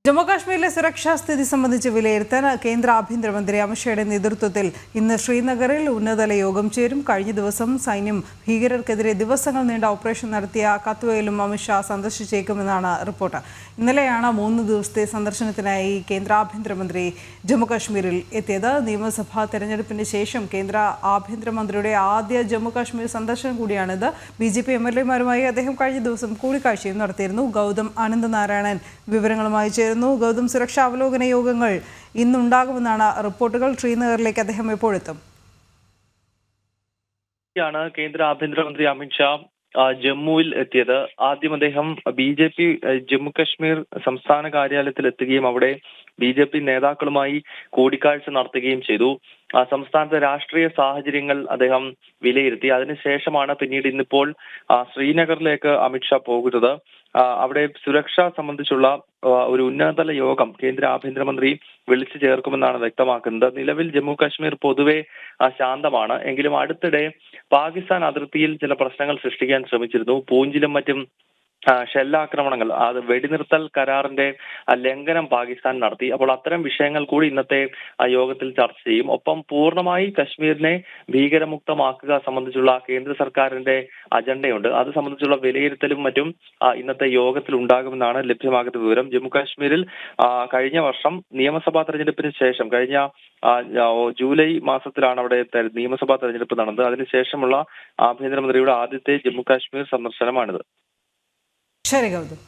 ജമ്മുകാശ്മീരിലെ സുരക്ഷാ സ്ഥിതി സംബന്ധിച്ച് വിലയിരുത്താൻ കേന്ദ്ര ആഭ്യന്തരമന്ത്രി അമിത്ഷായുടെ നേതൃത്വത്തിൽ ഇന്ന് ശ്രീനഗറിൽ ഉന്നതതല യോഗം ചേരും. കഴിഞ്ഞ ദിവസം സൈന്യം ഭീകരർക്കെതിരെ ദിവസങ്ങൾ നീണ്ട ഓപ്പറേഷൻ നടത്തിയ കത്വയിലും അമിത്ഷാ സന്ദർശിച്ചേക്കുമെന്നാണ് റിപ്പോർട്ട്. ഇന്നലെയാണ് 3 ദിവസത്തെ സന്ദർശനത്തിനായി കേന്ദ്ര ആഭ്യന്തരമന്ത്രി ജമ്മുകാശ്മീരിൽ എത്തിയത്. നിയമസഭാ തെരഞ്ഞെടുപ്പിന് ശേഷം കേന്ദ്ര ആഭ്യന്തരമന്ത്രിയുടെ ആദ്യ ജമ്മുകാശ്മീർ സന്ദർശനം കൂടിയാണിത്. BJP MLA-മാരുമായി അദ്ദേഹം കഴിഞ്ഞ ദിവസം കൂടിക്കാഴ്ചയും നടത്തിയിരുന്നു. ഗൗതം അനന്തനാരായണൻ വിവരങ്ങളുമായി ചേരുന്നു. ഗൗതം, സുരക്ഷാ അവലോകന യോഗങ്ങൾ ഇന്നുണ്ടാകുമെന്നാണ് റിപ്പോർട്ടുകൾ. ശ്രീനഗറിലേക്ക് അദ്ദേഹം എപ്പോഴെത്തും? കേന്ദ്ര ആഭ്യന്തരമന്ത്രി അമിത്ഷാ ജമ്മുവിൽ എത്തിയത്. ആദ്യം അദ്ദേഹം BJP ജമ്മുകശ്മീർ സംസ്ഥാന കാര്യാലയത്തിൽ എത്തുകയും അവിടെ BJP നേതാക്കളുമായി കൂടിക്കാഴ്ച നടത്തുകയും ചെയ്തു. സംസ്ഥാനത്തെ രാഷ്ട്രീയ സാഹചര്യങ്ങൾ അദ്ദേഹം വിലയിരുത്തി. അതിനുശേഷമാണ് പിന്നീട് ഇന്നിപ്പോൾ ശ്രീനഗറിലേക്ക് അമിത്ഷാ പോകുന്നത്. അവിടെ സുരക്ഷ സംബന്ധിച്ചുള്ള ഒരു ഉന്നതതല യോഗം കേന്ദ്ര ആഭ്യന്തരമന്ത്രി വിളിച്ചു ചേർക്കുമെന്നാണ് വ്യക്തമാക്കുന്നത്. നിലവിൽ ജമ്മു കാശ്മീർ പൊതുവെ ശാന്തമാണ്. എങ്കിലും അടുത്തിടെ പാകിസ്ഥാൻ അതിർത്തിയിൽ ചില പ്രശ്നങ്ങൾ സൃഷ്ടിക്കാൻ ശ്രമിച്ചിരുന്നു. പൂഞ്ചിലും മറ്റും ഷെല്ലാക്രമണങ്ങൾ, അത് വെടിനിർത്തൽ കരാറിന്റെ ലംഘനം പാകിസ്ഥാൻ നടത്തി. അപ്പോൾ അത്തരം വിഷയങ്ങൾ കൂടി ഇന്നത്തെ യോഗത്തിൽ ചർച്ച ചെയ്യും. ഒപ്പം പൂർണ്ണമായി കശ്മീരിനെ ഭീകരമുക്തമാക്കുക സംബന്ധിച്ചുള്ള കേന്ദ്ര സർക്കാരിന്റെ അജണ്ടയുണ്ട്. അത് സംബന്ധിച്ചുള്ള വിലയിരുത്തലും മറ്റും ഇന്നത്തെ യോഗത്തിൽ ഉണ്ടാകുമെന്നാണ് ലഭ്യമാകുന്ന വിവരം. ജമ്മു കാശ്മീരിൽ കഴിഞ്ഞ വർഷം നിയമസഭാ തെരഞ്ഞെടുപ്പിന് ശേഷം കഴിഞ്ഞ ജൂലൈ മാസത്തിലാണ് അവിടെ നിയമസഭാ തെരഞ്ഞെടുപ്പ് നടന്നത്. അതിനുശേഷമുള്ള ആഭ്യന്തരമന്ത്രിയുടെ ആദ്യത്തെ ജമ്മു കാശ്മീർ സന്ദർശനമാണിത്. ശരി ഗൗതം.